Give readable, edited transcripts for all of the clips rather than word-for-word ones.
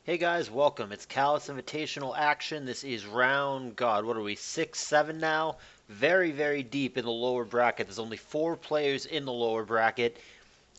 Hey guys, welcome. It's CALLOUS Invitational action. This is round, God, what are we, 6, 7 now? Very, very deep in the lower bracket. There's only 4 players in the lower bracket.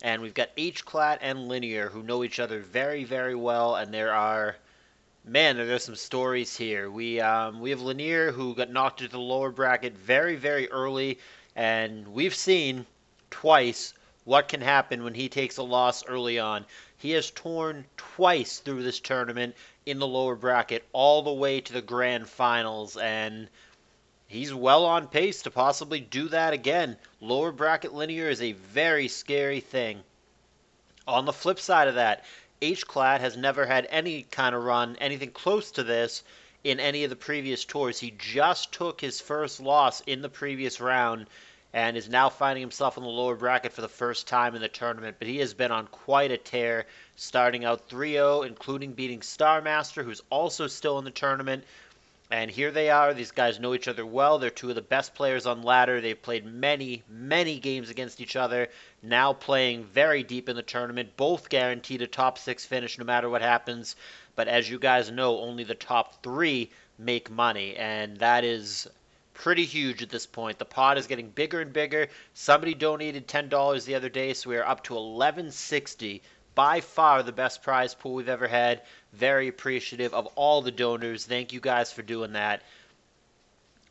And we've got Hclat and Linear who know each other very, very well. And there's some stories here. We have Linear who got knocked into the lower bracket very, very early. And we've seen twice what can happen when he takes a loss early on. He has torn twice through this tournament in the lower bracket all the way to the grand finals, and he's well on pace to possibly do that again. Lower bracket Linear is a very scary thing. On the flip side of that, Hclat has never had any kind of run, anything close to this, in any of the previous tours. He just took his first loss in the previous round and is now finding himself in the lower bracket for the first time in the tournament. But he has been on quite a tear, starting out 3-0, including beating Starmaster, who's also still in the tournament. And here they are. These guys know each other well. They're two of the best players on ladder. They've played many, many games against each other, now playing very deep in the tournament. Both guaranteed a top 6 finish no matter what happens. But as you guys know, only the top 3 make money, and that is pretty huge at this point. The pot is getting bigger and bigger. Somebody donated $10 the other day, so we are up to $11.60. By far the best prize pool we've ever had. Very appreciative of all the donors. Thank you guys for doing that.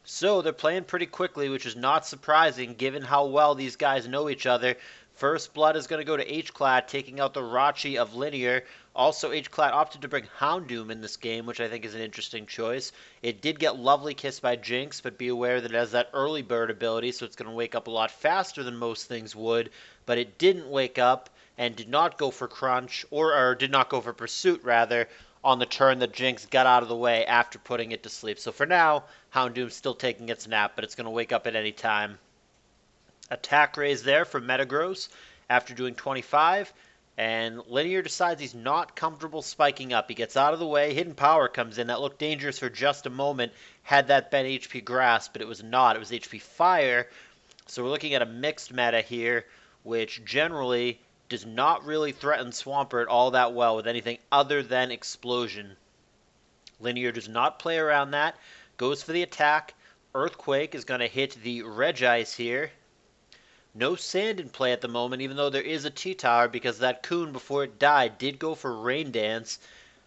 So they're playing pretty quickly, which is not surprising given how well these guys know each other. First blood is going to go to Hclat, taking out the Rachi of Linear. Also, Hclat opted to bring Houndoom in this game, which I think is an interesting choice. It did get Lovely Kiss by Jinx, but be aware that it has that early bird ability, so it's going to wake up a lot faster than most things would. But it didn't wake up and did not go for Crunch, or did not go for Pursuit, rather, on the turn that Jinx got out of the way after putting it to sleep. So for now, Houndoom's still taking its nap, but it's going to wake up at any time. Attack raise there for Metagross after doing 25, and Linear decides he's not comfortable spiking up. He gets out of the way, Hidden Power comes in. That looked dangerous for just a moment had that been HP Grass, but it was not. It was HP Fire, so we're looking at a mixed meta here, which generally does not really threaten Swampert all that well with anything other than Explosion. Linear does not play around that, goes for the attack. Earthquake is going to hit the Regice here. No sand in play at the moment, even though there is a T-Tower, because that Coon, before it died, did go for Rain Dance.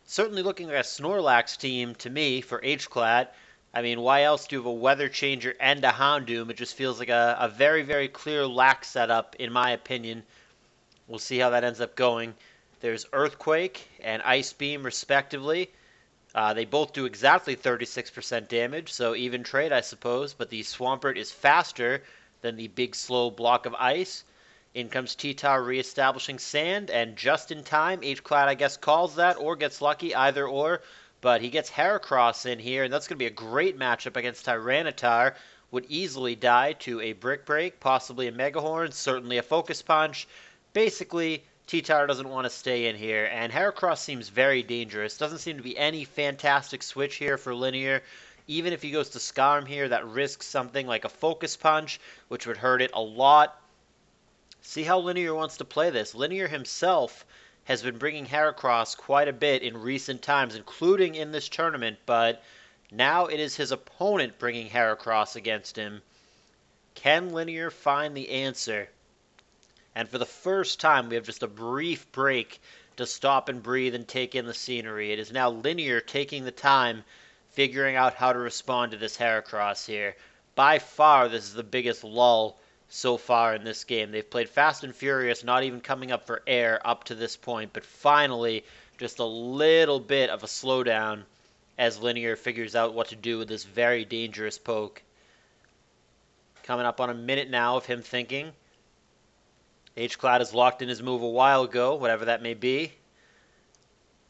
Certainly looking like a Snorlax team to me for Hclat. I mean, why else do you have a Weather Changer and a Houndoom? It just feels like a very, very clear lack setup, in my opinion. We'll see how that ends up going. There's Earthquake and Ice Beam, respectively. They both do exactly 36% damage, so even trade, I suppose. But the Swampert is faster than the big, slow block of ice. In comes T-Tower reestablishing sand, and just in time, Hclat, I guess, calls that, or gets lucky, either or. But he gets Heracross in here, and that's going to be a great matchup against Tyranitar. Would easily die to a Brick Break, possibly a Mega Horn, certainly a Focus Punch. Basically, T-Tower doesn't want to stay in here, and Heracross seems very dangerous. Doesn't seem to be any fantastic switch here for Linear. Even if he goes to Scarm here, that risks something like a Focus Punch, which would hurt it a lot. See how Linear wants to play this. Linear himself has been bringing Heracross quite a bit in recent times, including in this tournament, but now it is his opponent bringing Heracross against him. Can Linear find the answer? And for the first time, we have just a brief break to stop and breathe and take in the scenery. It is now Linear taking the time, figuring out how to respond to this Heracross here. By far, this is the biggest lull so far in this game. They've played fast and furious, not even coming up for air up to this point, but finally, just a little bit of a slowdown as Linear figures out what to do with this very dangerous poke. Coming up on a minute now of him thinking. Hclat is locked in his move a while ago, whatever that may be.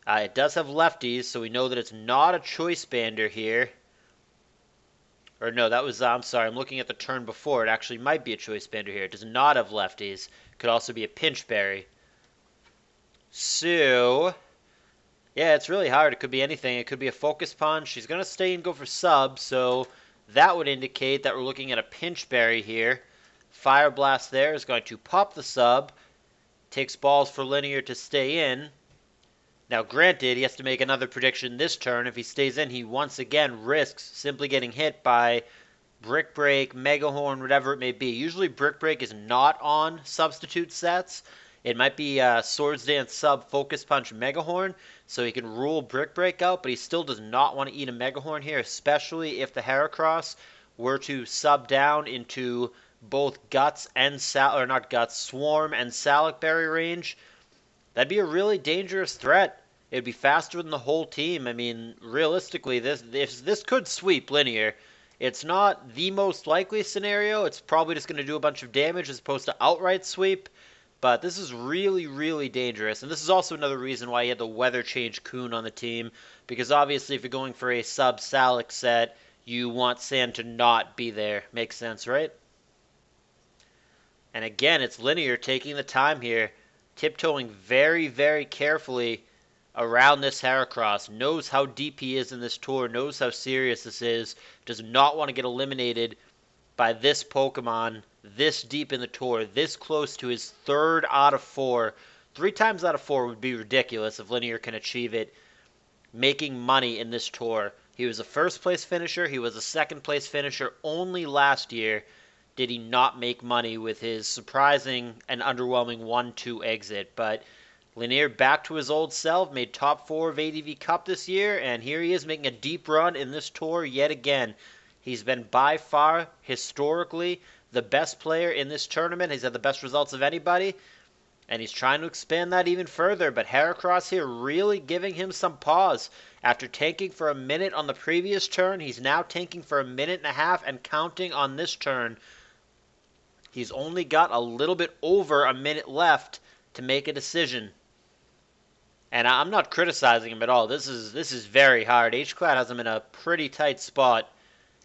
It does have lefties, so we know that it's not a Choice Bander here. Or no, that was, I'm sorry, I'm looking at the turn before. It actually might be a Choice Bander here. It does not have lefties. Could also be a Pinch Berry. So, yeah, it's really hard. It could be anything. It could be a Focus Punch. He's going to stay and go for sub, so that would indicate that we're looking at a Pinch Berry here. Fire Blast there is going to pop the sub. Takes balls for Linear to stay in. Now, granted, he has to make another prediction this turn. If he stays in, he once again risks simply getting hit by Brick Break, Megahorn, whatever it may be. Usually Brick Break is not on substitute sets. It might be Swords Dance Sub Focus Punch Megahorn, so he can rule Brick Break out, but he still does not want to eat a Megahorn here, especially if the Heracross were to sub down into both Guts and Swarm and Salic Berry range. That'd be a really dangerous threat. It'd be faster than the whole team. I mean, realistically, this could sweep Linear. It's not the most likely scenario. It's probably just going to do a bunch of damage as opposed to outright sweep. But this is really, really dangerous. And this is also another reason why he had the Weather Change Coon on the team. Because obviously if you're going for a sub-Salic set, you want Sand to not be there. Makes sense, right? And again, it's Linear taking the time here. Tiptoeing very, very carefully around this Heracross, knows how deep he is in this tour, knows how serious this is, does not want to get eliminated by this Pokemon this deep in the tour, this close to his 3rd out of 4. 3 times out of 4 would be ridiculous if Linear can achieve it, making money in this tour. He was a 1st place finisher, he was a 2nd place finisher only last year. Did he not make money with his surprising and underwhelming 1-2 exit, but Linear back to his old self, made top 4 of ADV Cup this year, and here he is making a deep run in this tour yet again. He's been by far, historically, the best player in this tournament. He's had the best results of anybody, and he's trying to expand that even further, but Heracross here really giving him some pause. After tanking for a minute on the previous turn, he's now tanking for a minute and a half and counting on this turn. He's only got a little bit over a minute left to make a decision. And I'm not criticizing him at all. This is very hard. Hclat has him in a pretty tight spot.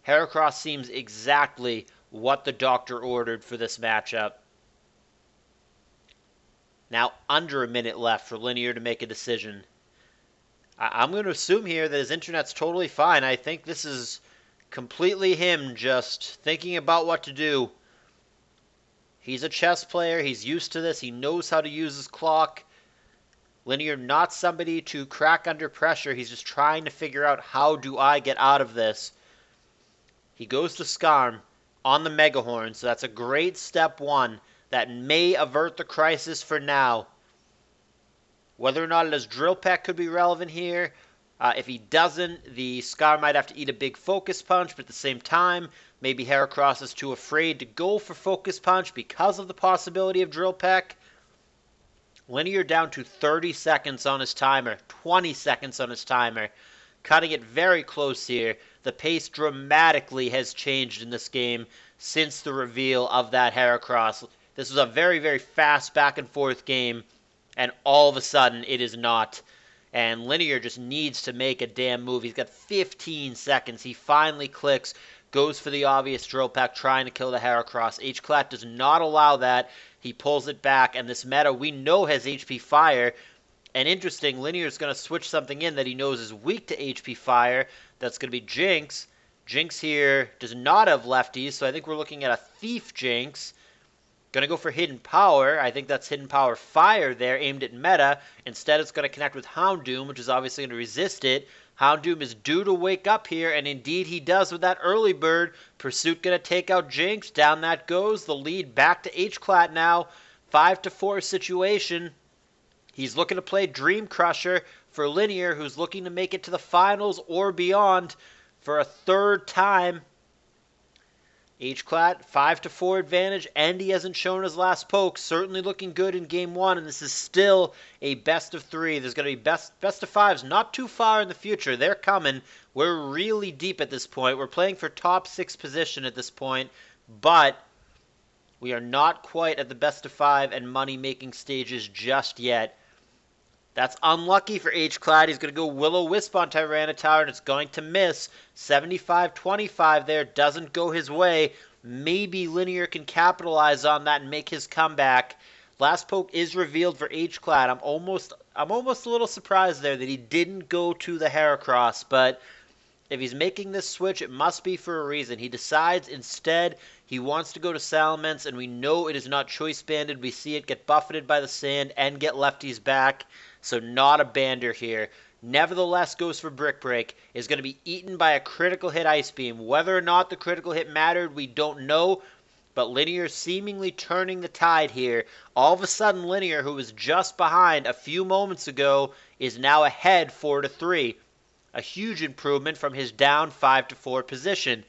Heracross seems exactly what the doctor ordered for this matchup. Now under a minute left for Linear to make a decision. I'm going to assume here that his internet's totally fine. I think this is completely him just thinking about what to do. He's a chess player. He's used to this. He knows how to use his clock. Linear, not somebody to crack under pressure. He's just trying to figure out, how do I get out of this? He goes to Skarm on the Megahorn, so that's a great step 1 that may avert the crisis for now. Whether or not it has Drill Peck could be relevant here. If he doesn't, the Skarm might have to eat a big Focus Punch, but at the same time, maybe Heracross is too afraid to go for Focus Punch because of the possibility of Drill Peck. Linear down to 30 seconds on his timer, 20 seconds on his timer. Cutting it very close here. The pace dramatically has changed in this game since the reveal of that Heracross. This was a very, very fast back and forth game, and all of a sudden it is not. And Linear just needs to make a damn move. He's got 15 seconds. He finally clicks, goes for the obvious Drill Peck, trying to kill the Heracross. Hclat does not allow that. He pulls it back, and this meta we know has HP Fire. And interesting, Linear is going to switch something in that he knows is weak to HP Fire. That's going to be Jinx. Jinx here does not have lefties, so I think we're looking at a Thief Jinx. Going to go for Hidden Power. I think that's Hidden Power Fire there, aimed at meta. Instead, it's going to connect with Houndoom, which is obviously going to resist it. Houndoom is due to wake up here, and indeed he does with that early bird. Pursuit going to take out Jinx. Down that goes. The lead back to Hclat now. 5-4 situation. He's looking to play Dream Crusher for Linear, who's looking to make it to the finals or beyond for a 3rd time. Hclat, 5-4 advantage, and he hasn't shown his last poke. Certainly looking good in Game 1, and this is still a best of 3. There's going to be best of 5s not too far in the future. They're coming. We're really deep at this point. We're playing for top 6 position at this point, but we are not quite at the best of 5 and money-making stages just yet. That's unlucky for Hclat. He's going to go Will-O-Wisp on Tyranitar, and it's going to miss. 75-25 there. Doesn't go his way. Maybe Linear can capitalize on that and make his comeback. Last poke is revealed for Hclat. I'm almost a little surprised there that he didn't go to the Heracross, but if he's making this switch, it must be for a reason. He decides instead he wants to go to Salamence, and we know it is not choice banded. We see it get buffeted by the sand and get lefties back. so not a bander here. Nevertheless, goes for Brick Break, is going to be eaten by a critical hit Ice Beam. Whether or not the critical hit mattered, we don't know, but Linear seemingly turning the tide here. All of a sudden, Linear, who was just behind a few moments ago, is now ahead 4-3. A huge improvement from his down 5-4 position.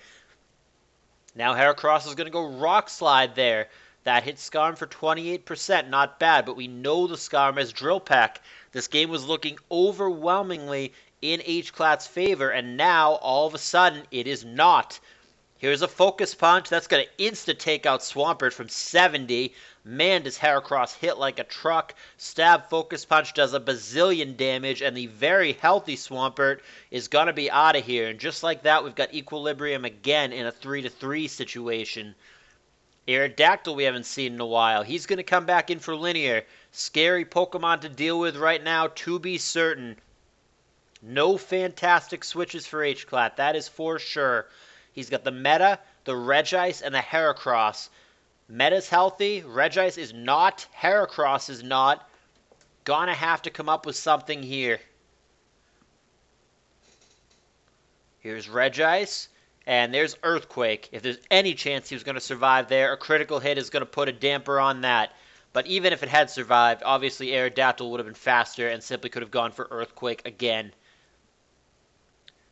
Now Heracross is going to go Rock Slide there. That hits Skarm for 28%, not bad, but we know the Skarm has Drill Peck. This game was looking overwhelmingly in Hclat's favor, and now, all of a sudden, it is not. Here's a Focus Punch. That's going to insta-take out Swampert from 70. Man, does Heracross hit like a truck. Stab Focus Punch does a bazillion damage, and the very healthy Swampert is going to be out of here. And just like that, we've got Equilibrium again in a 3-3 situation. Aerodactyl we haven't seen in a while. He's going to come back in for Linear. Scary Pokemon to deal with right now, to be certain. No fantastic switches for Hclat, that is for sure. He's got the Meta, the Regice, and the Heracross. Meta's healthy, Regice is not, Heracross is not. Gonna have to come up with something here. Here's Regice, and there's Earthquake. If there's any chance he was going to survive there, a critical hit is going to put a damper on that. But even if it had survived, obviously Aerodactyl would have been faster and simply could have gone for Earthquake again.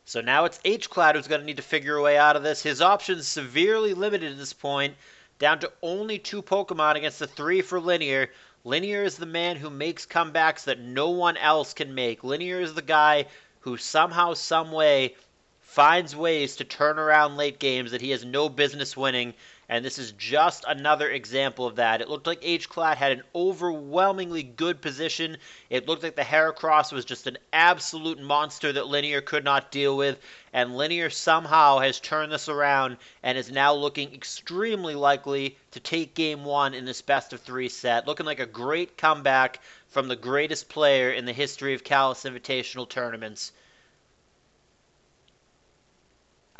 So now it's Hclat who's going to need to figure a way out of this. His options severely limited at this point, down to only 2 Pokemon against the 3 for Linear. Linear is the man who makes comebacks that no one else can make. Linear is the guy who somehow, some way, finds ways to turn around late games that he has no business winning, and this is just another example of that. It looked like Hclat had an overwhelmingly good position. It looked like the Heracross was just an absolute monster that Linear could not deal with, and Linear somehow has turned this around and is now looking extremely likely to take Game 1 in this best-of-3 set. Looking like a great comeback from the greatest player in the history of CALLOUS Invitational tournaments.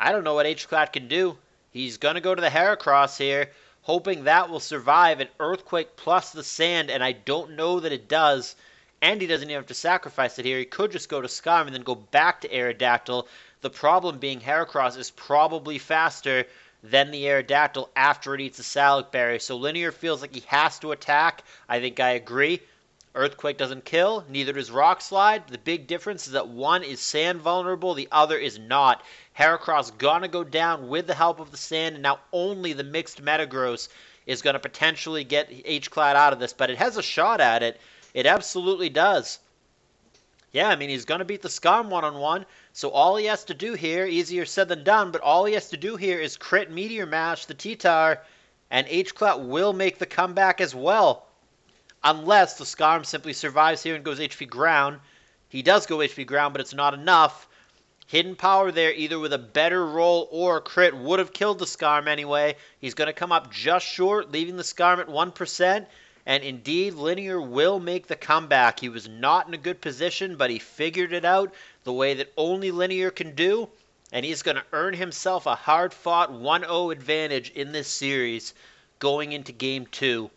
I don't know what Hclat can do. He's going to go to the Heracross here, hoping that will survive an Earthquake plus the Sand, and I don't know that it does. And he doesn't even have to sacrifice it here. He could just go to Skarm and then go back to Aerodactyl. The problem being Heracross is probably faster than the Aerodactyl after it eats a Salac Berry. So Linear feels like he has to attack. I think I agree. Earthquake doesn't kill, neither does Rock Slide. The big difference is that one is sand vulnerable, the other is not. Heracross gonna go down with the help of the sand, and now only the mixed Metagross is gonna potentially get Hclat out of this, but it has a shot at it. It absolutely does. Yeah, I mean, he's gonna beat the Skarm one-on-one, so all he has to do here, easier said than done, but all he has to do here is crit Meteor Mash the T-Tar, and Hclat will make the comeback as well. Unless the Skarm simply survives here and goes HP Ground. He does go HP Ground, but it's not enough. Hidden Power there, either with a better roll or a crit, would have killed the Skarm anyway. He's going to come up just short, leaving the Skarm at 1%. And indeed, Linear will make the comeback. He was not in a good position, but he figured it out the way that only Linear can do. And he's going to earn himself a hard-fought 1-0 advantage in this series going into Game 2.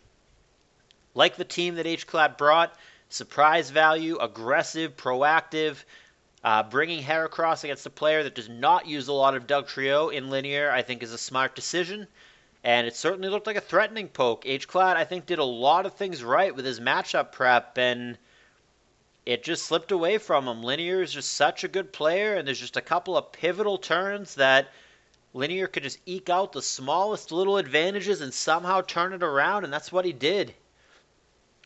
Like the team that Hclat brought, surprise value, aggressive, proactive, bringing Heracross against a player that does not use a lot of Dugtrio in Linear, I think is a smart decision. And it certainly looked like a threatening poke. Hclat, I think, did a lot of things right with his matchup prep, and it just slipped away from him. Linear is just such a good player, and there's just a couple of pivotal turns that Linear could just eke out the smallest little advantages and somehow turn it around, and that's what he did.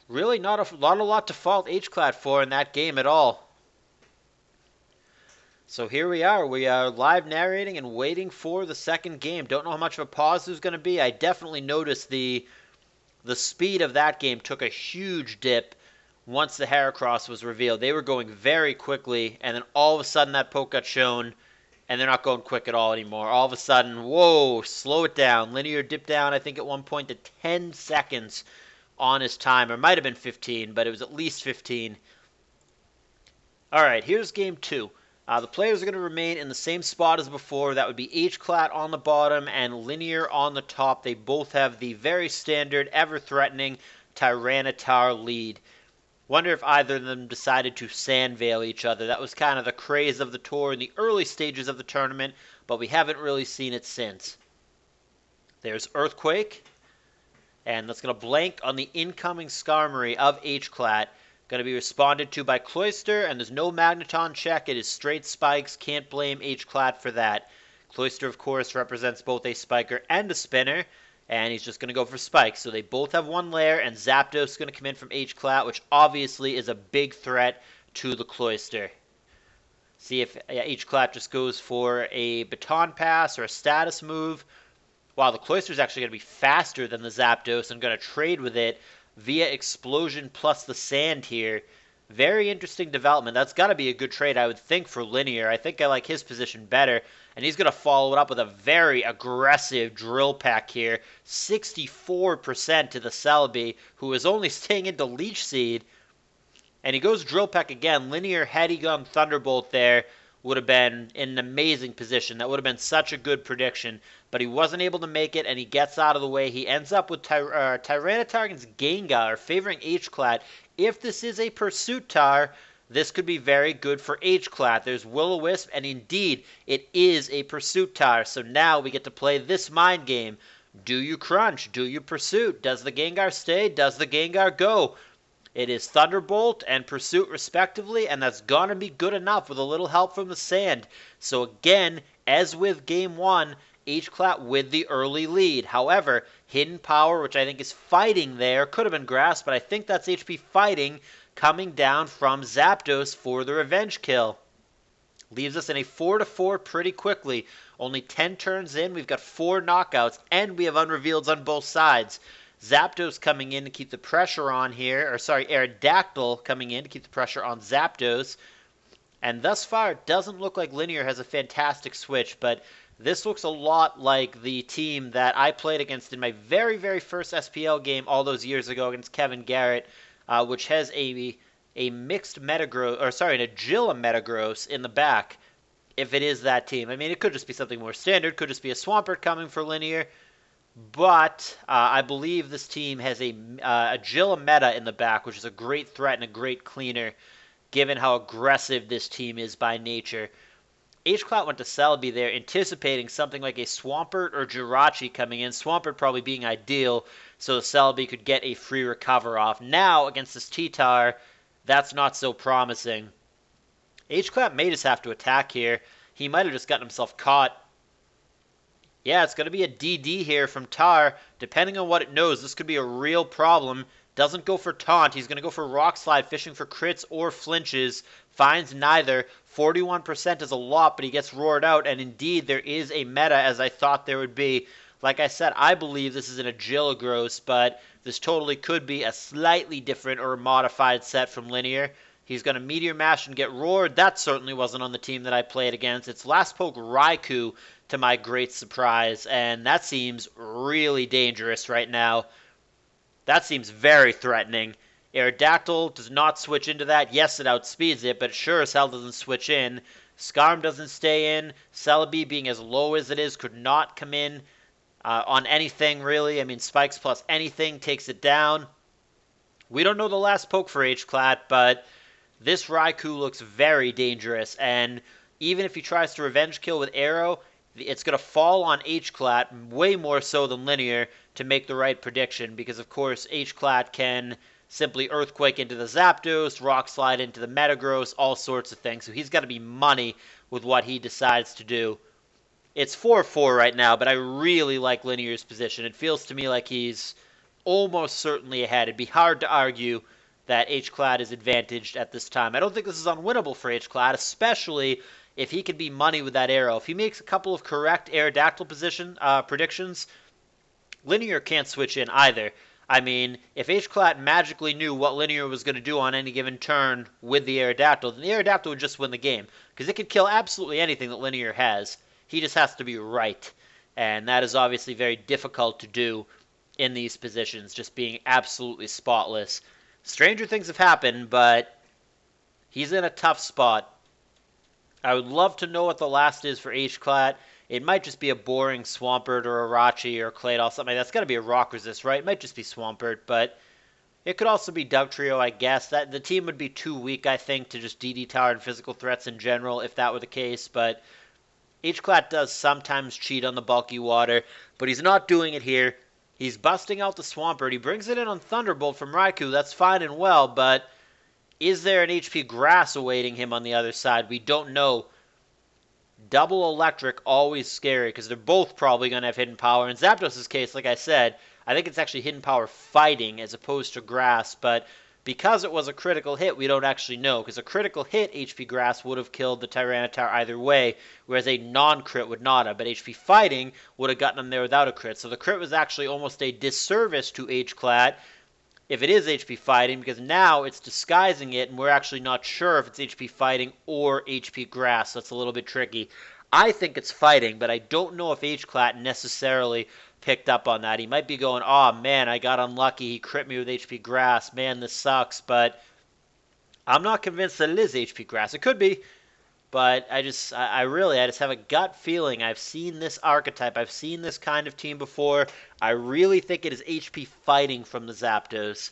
Really not a lot to fault Hclat for in that game at all. So here we are. We are live narrating and waiting for the second game. Don't know how much of a pause there's going to be. I definitely noticed the speed of that game took a huge dip once the Heracross was revealed. They were going very quickly, and then all of a sudden that poke got shown, and they're not going quick at all anymore. All of a sudden, whoa, slow it down. Linear dipped down, I think, at one point to 10 seconds on his timer. Might have been 15, but it was at least 15. All right, here's game 2. The players are going to remain in the same spot as before. That would be Hclat on the bottom and Linear on the top. They both have the very standard, ever-threatening Tyranitar lead. Wonder if either of them decided to sandveil each other. That was kind of the craze of the tour in the early stages of the tournament, but we haven't really seen it since. There's Earthquake, and that's going to blank on the incoming Skarmory of Hclat. Going to be responded to by Cloyster, and there's no Magneton check. It is straight spikes. Can't blame Hclat for that. Cloyster, of course, represents both a spiker and a spinner, and he's just going to go for spikes. So they both have one layer, and Zapdos is going to come in from Hclat, which obviously is a big threat to the Cloyster. See if Hclat just goes for a baton pass or a status move. Wow, the Cloyster is actually going to be faster than the Zapdos. I'm going to trade with it via Explosion plus the Sand here. Very interesting development. That's got to be a good trade, I would think, for Linear. I think I like his position better. And he's going to follow it up with a very aggressive Drill Peck here. 64% to the Celebi, who is only staying into Leech Seed. And he goes Drill Peck again. Linear, had he gone Thunderbolt there, would have been in an amazing position. That would have been such a good prediction. But he wasn't able to make it, and he gets out of the way. He ends up with Tyranitar against Gengar, favoring Hclat. If this is a Pursuit Tar, this could be very good for Hclat. There's Will-O-Wisp, and indeed, it is a Pursuit Tar. So now we get to play this mind game. Do you Crunch? Do you Pursuit? Does the Gengar stay? Does the Gengar go? It is Thunderbolt and Pursuit respectively, and that's gonna be good enough with a little help from the Sand. So again, as with Game 1, Hclat with the early lead. However, Hidden Power, which I think is fighting there, could have been Grass, but I think that's HP fighting coming down from Zapdos for the revenge kill. Leaves us in a 4-4 pretty quickly. Only 10 turns in, we've got 4 knockouts, and we have unrevealeds on both sides. Zapdos coming in to keep the pressure on here, or sorry, Aerodactyl coming in to keep the pressure on Zapdos. And thus far, it doesn't look like Linear has a fantastic switch, but this looks a lot like the team that I played against in my very, very first SPL game all those years ago against Kevin Garrett, which has a mixed Metagross, or sorry, an Agila Metagross in the back, if it is that team. I mean, it could just be something more standard, could just be a Swampert coming for Linear, but I believe this team has a Agila Meta in the back, which is a great threat and a great cleaner, given how aggressive this team is by nature. Hclat went to Celebi there, anticipating something like a Swampert or Jirachi coming in. Swampert probably being ideal, so the Celebi could get a free recover off. Now, against this T-Tar, that's not so promising. Hclat may just have to attack here. He might have just gotten himself caught. Yeah, it's going to be a DD here from Tar. Depending on what it knows, this could be a real problem. Doesn't go for Taunt. He's going to go for Rock Slide, fishing for crits or flinches. Finds neither. 41% is a lot, but he gets roared out. And indeed, there is a meta, as I thought there would be. Like I said, I believe this is an Agilagross, but this totally could be a slightly different or modified set from Linear. He's going to Meteor Mash and get roared. That certainly wasn't on the team that I played against. It's Last Poke Raikou, to my great surprise, and that seems really dangerous right now. That seems very threatening. Aerodactyl does not switch into that. Yes, it outspeeds it, but sure as hell doesn't switch in. Skarm doesn't stay in. Celebi, being as low as it is, could not come in on anything, really. I mean, Spikes plus anything takes it down. We don't know the last poke for Hclat, but this Raikou looks very dangerous, and even if he tries to revenge kill with Arrow, it's going to fall on Hclat way more so than Linear to make the right prediction, because of course Hclat can simply Earthquake into the Zapdos, Rock Slide into the Metagross, all sorts of things. So he's got to be money with what he decides to do. It's 4-4 right now, but I really like Linear's position. It feels to me like he's almost certainly ahead. It'd be hard to argue that Hclat is advantaged at this time. I don't think this is unwinnable for Hclat, especially if he can be money with that Arrow. If he makes a couple of correct Aerodactyl predictions, Linear can't switch in either. I mean, if Hclat magically knew what Linear was going to do on any given turn with the Aerodactyl, then the Aerodactyl would just win the game, because it could kill absolutely anything that Linear has. He just has to be right, and that is obviously very difficult to do in these positions, just being absolutely spotless. Stranger things have happened, but he's in a tough spot. I would love to know what the last is for Hclat. It might just be a boring Swampert or a Rachi or a Claydol, something like that. It's got to be a Rock Resist, right? It might just be Swampert, but It could also be Dugtrio, I guess. That the team would be too weak, I think, to just DD Tower and physical threats in general if that were the case. But Hclat does sometimes cheat on the bulky water, but he's not doing it here. He's busting out the Swampert. He brings it in on Thunderbolt from Raikou. That's fine and well, but is there an HP Grass awaiting him on the other side? We don't know. Double Electric, always scary, because they're both probably going to have Hidden Power. In Zapdos' case, like I said, I think it's actually Hidden Power fighting as opposed to Grass, but because it was a critical hit, we don't actually know, because a critical hit HP Grass would have killed the Tyranitar either way, whereas a non-crit would not have, but HP Fighting would have gotten him there without a crit. So the crit was actually almost a disservice to Hclat, if it is HP Fighting, because now it's disguising it, and we're actually not sure if it's HP Fighting or HP Grass, so it's a little bit tricky. I think it's Fighting, but I don't know if Hclat necessarily picked up on that. He might be going, oh man, I got unlucky, he crit me with HP Grass, man, this sucks, but I'm not convinced that it is HP Grass. It could be, but I just have a gut feeling. I've seen this archetype. I've seen this kind of team before. I really think it is HP Fighting from the Zapdos.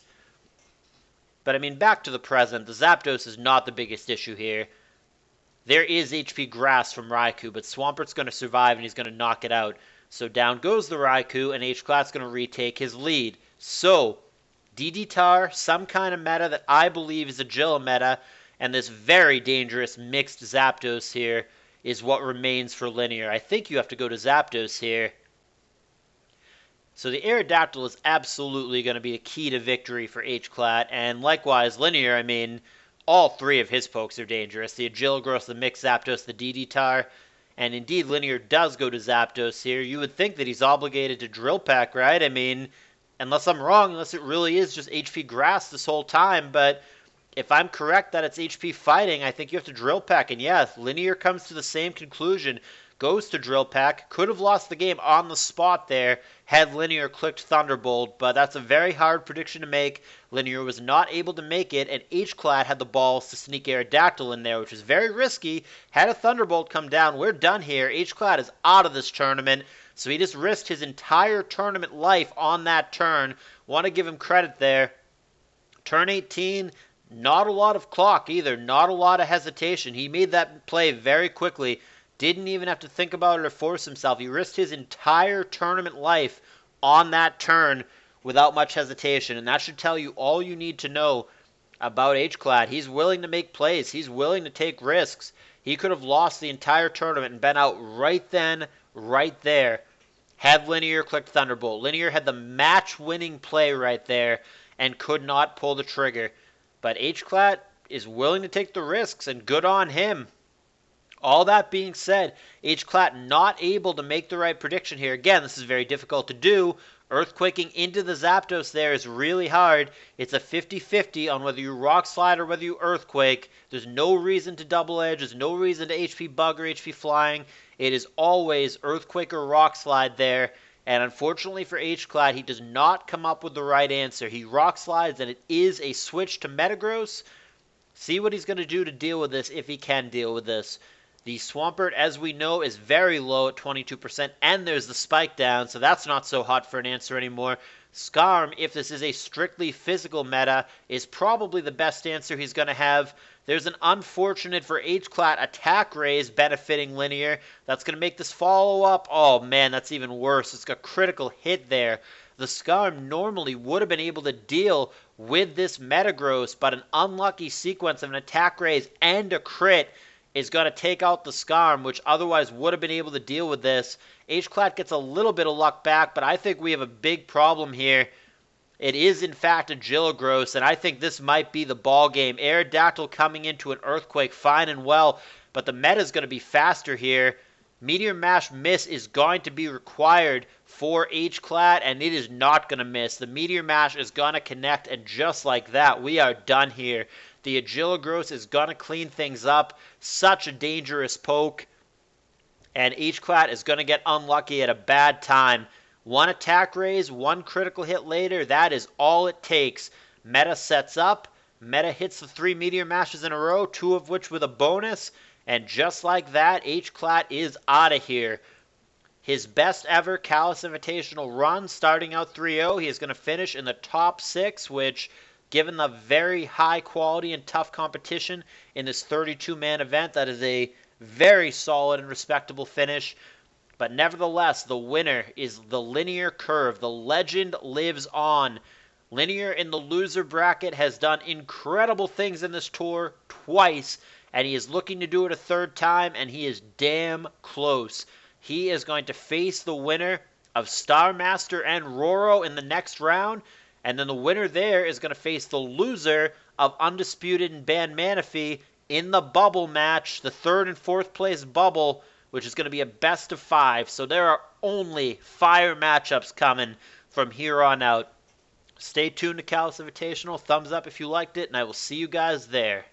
But I mean, back to the present, the Zapdos is not the biggest issue here. There is HP Grass from Raikou, but Swampert's going to survive and he's going to knock it out. So down goes the Raikou, and Hclat's going to retake his lead. So, DD Tar, some kind of meta that I believe is a Agila meta, and this very dangerous mixed Zapdos here is what remains for Linear. I think you have to go to Zapdos here. So the Aerodactyl is absolutely going to be a key to victory for Hclat, and likewise Linear, I mean, all three of his pokes are dangerous. The Agilogross, the mixed Zapdos, the DD Tar, and indeed Linear does go to Zapdos here. You would think that he's obligated to Drill Peck, right? I mean, unless I'm wrong, unless it really is just HP Grass this whole time, but if I'm correct that it's HP Fighting, I think you have to Drill Peck. And yes, Linear comes to the same conclusion, goes to Drill Peck, could have lost the game on the spot there had Linear clicked Thunderbolt, but that's a very hard prediction to make. Linear was not able to make it, and Hclat had the balls to sneak Aerodactyl in there, which was very risky. Had a Thunderbolt come down, we're done here. Hclat is out of this tournament, so he just risked his entire tournament life on that turn. Want to give him credit there. Turn 18, not a lot of clock either, not a lot of hesitation. He made that play very quickly. Didn't even have to think about it or force himself. He risked his entire tournament life on that turn without much hesitation. And that should tell you all you need to know about Hclat. He's willing to make plays. He's willing to take risks. He could have lost the entire tournament and been out right then, right there, had Linear clicked Thunderbolt. Linear had the match-winning play right there and could not pull the trigger. But Hclat is willing to take the risks, and good on him. All that being said, Hclat not able to make the right prediction here. Again, this is very difficult to do. Earthquaking into the Zapdos there is really hard. It's a 50-50 on whether you Rock Slide or whether you Earthquake. There's no reason to Double Edge. There's no reason to HP Bug or HP Flying. It is always Earthquake or Rock Slide there. And unfortunately for Hclat, he does not come up with the right answer. He Rock Slides, and it is a switch to Metagross. See what he's going to do to deal with this, if he can deal with this. The Swampert, as we know, is very low at 22%, and there's the Spike down, so that's not so hot for an answer anymore. Skarm, if this is a strictly physical meta, is probably the best answer he's going to have. There's an unfortunate for Hclat attack raise benefiting Linear. That's going to make this follow-up. Oh, man, that's even worse. It's got critical hit there. The Skarm normally would have been able to deal with this Metagross, but an unlucky sequence of an attack raise and a crit is going to take out the Skarm, which otherwise would have been able to deal with this. Hclat gets a little bit of luck back, but I think we have a big problem here. It is, in fact, a Agilogross, and I think this might be the ball game. Aerodactyl coming into an Earthquake, fine and well, but the meta is going to be faster here. Meteor Mash miss is going to be required for Hclat, and it is not going to miss. The Meteor Mash is going to connect, and just like that, we are done here. The Agilogross is going to clean things up. Such a dangerous poke. And Hclat is going to get unlucky at a bad time. One attack raise, one critical hit later. That is all it takes. Meta sets up. Meta hits the 3 Meteor Mashes in a row, 2 of which with a bonus. And just like that, Hclat is out of here. his best ever CALLOUS Invitational run, starting out 3-0. He is going to finish in the top 6, which, given the very high quality and tough competition in this 32-man event, that is a very solid and respectable finish. But nevertheless, the winner is the Thelinearcurve. The legend lives on. Linear in the loser bracket has done incredible things in this tour twice, and he is looking to do it a third time, and he is damn close. He is going to face the winner of Star Master and Roro in the next round, and then the winner there is going to face the loser of Undisputed and Ban Manaphy in the bubble match, the 3rd and 4th place bubble, which is going to be a best of 5. So there are only fire matchups coming from here on out. Stay tuned to CALLOUS Invitational. Thumbs up if you liked it, and I will see you guys there.